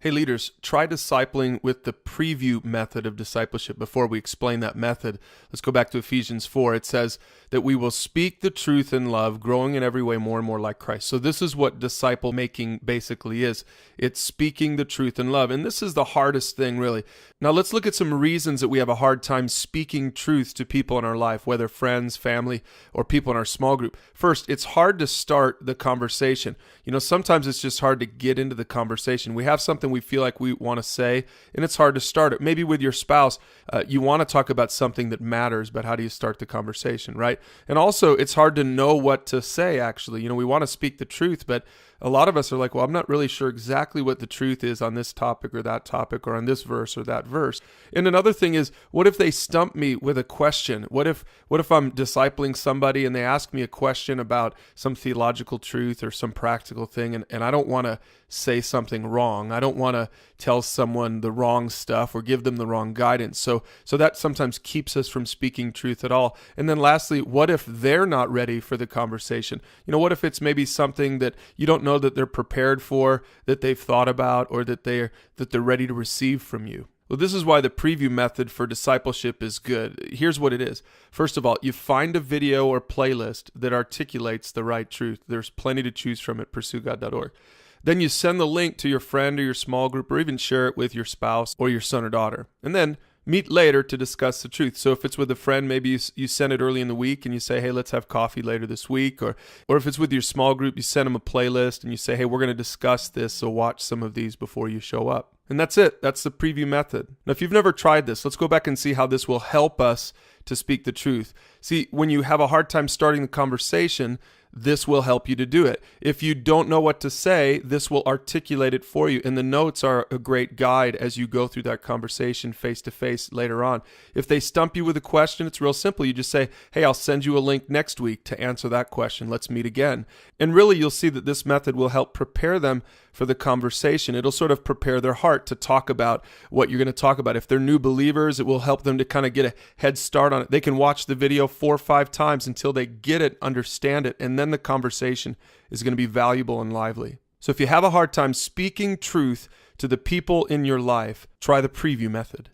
Hey leaders, try discipling with the preview method of discipleship. Before we explain that method, let's go back to Ephesians 4. It says that we will speak the truth in love, growing in every way more and more like Christ. So this is what disciple making basically is. It's speaking the truth in love. And this is the hardest thing, really. Now let's look at some reasons that we have a hard time speaking truth to people in our life, whether friends, family, or people in our small group. First, it's hard to start the conversation. Sometimes it's just hard to get into the conversation. We have something we feel like we want to say, and it's hard to start it. Maybe with your spouse, you want to talk about something that matters, but how do you start the conversation, right? And also, it's hard to know what to say, actually. We want to speak the truth, but a lot of us are like, well, I'm not really sure exactly what the truth is on this topic or that topic or on this verse or that verse. And another thing is, what if they stump me with a question? What if I'm discipling somebody and they ask me a question about some theological truth or some practical thing, and I don't want to say something wrong. I don't want to tell someone the wrong stuff or give them the wrong guidance. So that sometimes keeps us from speaking truth at all. And then lastly, what if they're not ready for the conversation? What if it's maybe something that you don't know that they're prepared for, that they've thought about, or that they're ready to receive from you? Well, this is why the preview method for discipleship is good. Here's what it is. First of all, you find a video or playlist that articulates the right truth. There's plenty to choose from at pursueGOD.org. Then you send the link to your friend or your small group, or even share it with your spouse or your son or daughter. And then meet later to discuss the truth. So if it's with a friend, maybe you send it early in the week and you say, hey, let's have coffee later this week. Or if it's with your small group, you send them a playlist and you say, hey, we're going to discuss this, so watch some of these before you show up. And that's it. That's the preview method. Now, if you've never tried this, let's go back and see how this will help us to speak the truth. See, when you have a hard time starting the conversation, this will help you to do it. If you don't know what to say, this will articulate it for you. And the notes are a great guide as you go through that conversation face to face later on. If they stump you with a question, it's real simple. You just say, hey, I'll send you a link next week to answer that question. Let's meet again. And really, you'll see that this method will help prepare them for the conversation. It'll sort of prepare their heart to talk about what you're going to talk about. If they're new believers, it will help them to kind of get a head start on it. They can watch the video 4 or 5 times until they get it, understand it, and then the conversation is going to be valuable and lively. So if you have a hard time speaking truth to the people in your life, try the preview method.